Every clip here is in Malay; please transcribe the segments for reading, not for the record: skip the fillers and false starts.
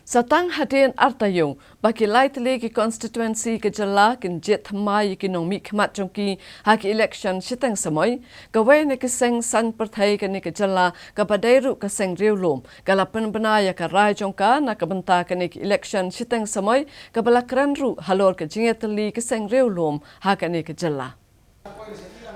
Satang hadin artayong baki laitli ki constituency ke jala kin jet mai ki nong mi khmat jongki haki election sitang samoy kawe ne ke seng san perthai ke ne ke jala ka padairu ka seng riulum kalapan banaya ka rai jongka na ka banta ke ne ki election sitang samoy ka balakran ru halor ke jingetli ke seng riulum haka ne ke jala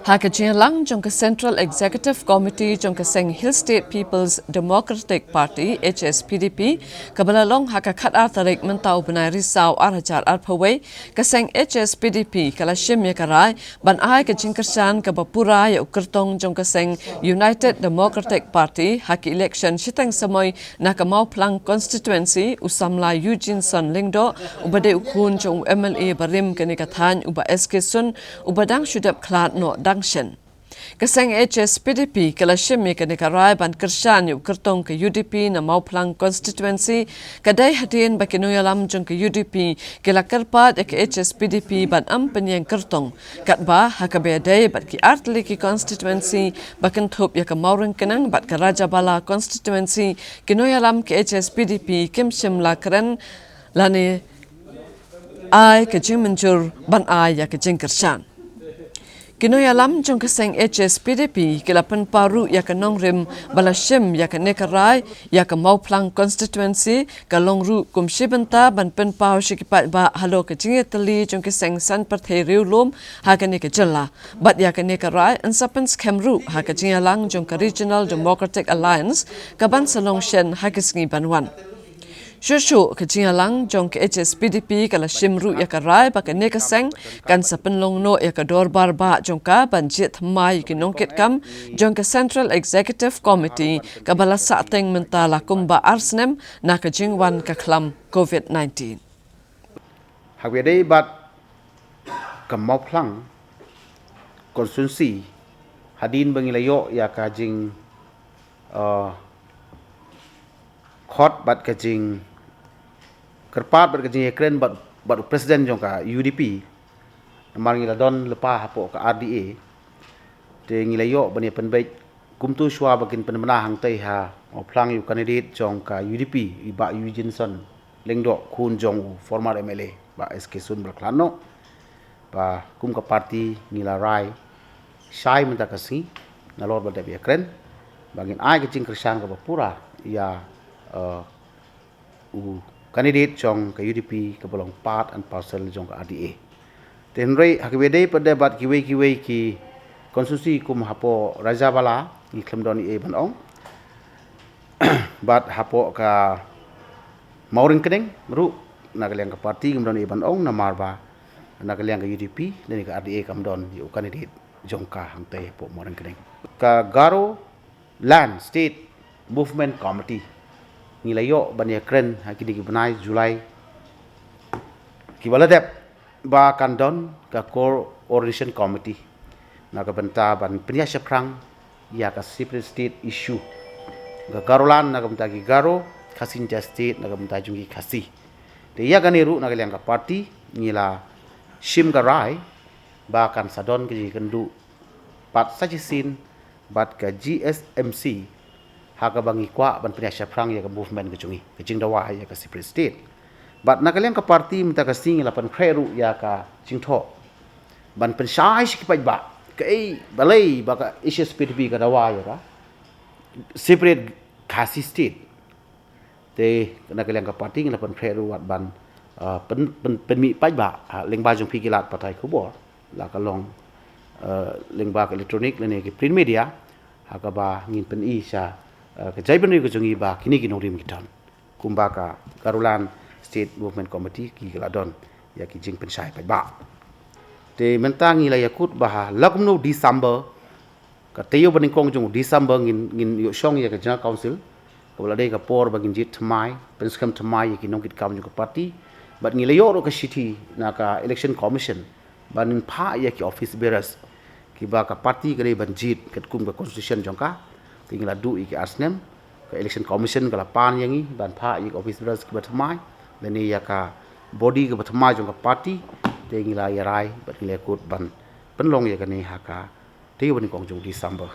Haka lang jong ka Central Executive Committee jong ka Seng Hill State People's Democratic Party HSPDP kabalalong haka khat tarik mentau benai risau arhajar arpawai ka Seng HSPDP kala shim ya karai ban ai ka jingkersan ka bapura ya ukertong jong ka Seng United Democratic Party haki election sitang samoy na ka mau plang constituency usamla Eugene Son Lingdo ubade ukun jong MLA barim kani kathan uba SK Sun ubadang shudap klat no Dangshan. Kaseng HSPDP kala shimi ka nikaray ban kershan yu kertong ke UDP na mauplang constituency kadai hadin bakinuyalam jong ke UDP kala kerpat ke HSPDP ban penyang kertong katba hakabeday bat ki artli ki constituency bakin thup ya ka maurang kenang bat ka Raja Bala constituency kinuyalam ke HSPDP kim shimla keren lani ai ke jingmenjur ban ai ya ke jingkershan Kinoyalam jong kaseng HSPDP kilapan paru ya ka nongrim balashim ya ka nekarai ya ka mauplang constituency ka longru kumshibenta ban pen pau shikipat ba halo ka jingetali jong kaseng san perthai riulum ha ka neka jala bat ya ka nekarai ansapan skemru ha ka jingalang jong ka Regional Democratic Alliance ka ban salong shen ha ka sngi banwan Shushu ke jingalang jong ke HSPDP kala shimru ya ka rai ba ka neka seng kan sa penlong no ya ka dorbar ba jong ka banjit mai ki nongket kam jong ka Central Executive Committee ka bala sa teng mentala kumba arsnem na ka jingwan ka klam COVID-19. Hagwede bat ka mauplang konstitusi hadin bangilayo ya ka jing khot bat ka jing kerpat bat ka jing ekren bat presiden jong ka UDP namar ngila don lepa hapo ka RDA te ngilayo bani penbaik kumtu shwa bakin penmana hang tai ha oplang yu candidate jong ka UDP iba Eugene Son Lingdo kun jong former MLA ba SK Sun berklano ba kum ka parti ngila rai shai menta kasi nalor bat bi ekren bangin ai ka jing kersan ka bapura ya candidate jong ke UDP ke bolong part and parcel jong ke RDA. Tenrei hakwede pada bat kiwe ki konstitusi kum hapo Raja Bala ni klemdoni e banong bat hapo ka mauring keneng meru nagaliang ke parti kemdoni e banong namar ba nagaliang ke UDP dan ke RDA kemdon yu candidate jong ka hangte po mauring keneng. Ka Garo Land State Movement Committee nilayo bani kren hakini ki benai Julai ki baladep ba kandon ka coordination committee na ka benta ban pria seprang ya ka separate state issue ga garolan na ka benta ki garo kasin state na ka benta jungi kasi te ya ganiru na ka ka party ngila shim garai ba kan sadon ki kendu pat sajisin bat ka GSMC haka bangi kwa ban pria syafrang ya ka movement ke jungi ke jingdawa ya ka separate state bat nakaliang ka parti menta ka sing la pan khreru ya ka jingtho ban pen sai sikipaj ba ke balai ba ka HSPDP ka dawa ya ka separate khasi state te nakaliang ka parti la pan khreru wat ban pen mi paj ba lengba jong pikilat patai kubor la ka long lengba ka elektronik le ke print media haka ba ngin pen i sha kejai benar ke jungi ba kini kini rim kitan kumba ka Garulan State Movement Committee ki geladon ya ki jing pensai pai ba te mentangi la yakut bah lagumno December ka teyo baning kong jung December ngin yo shong ya ka General Council ka bala dei ka por bagin jit thamai penskam thamai ki nongkit kam jung ka party bat ngila yo ro ka city na ka election commission banin pha ya ki office bearers ki ba ka party ka dei ban jit ket kum ka constitution jong ka tinggal adu iki asnem ke election commission kala pan yangi ban pha ik office bearers ke batmai leni ya ka body ke batmai jong ka party tinggal ya rai bat ngile kut ban penlong ya ka ni ha ka te bani kong jong December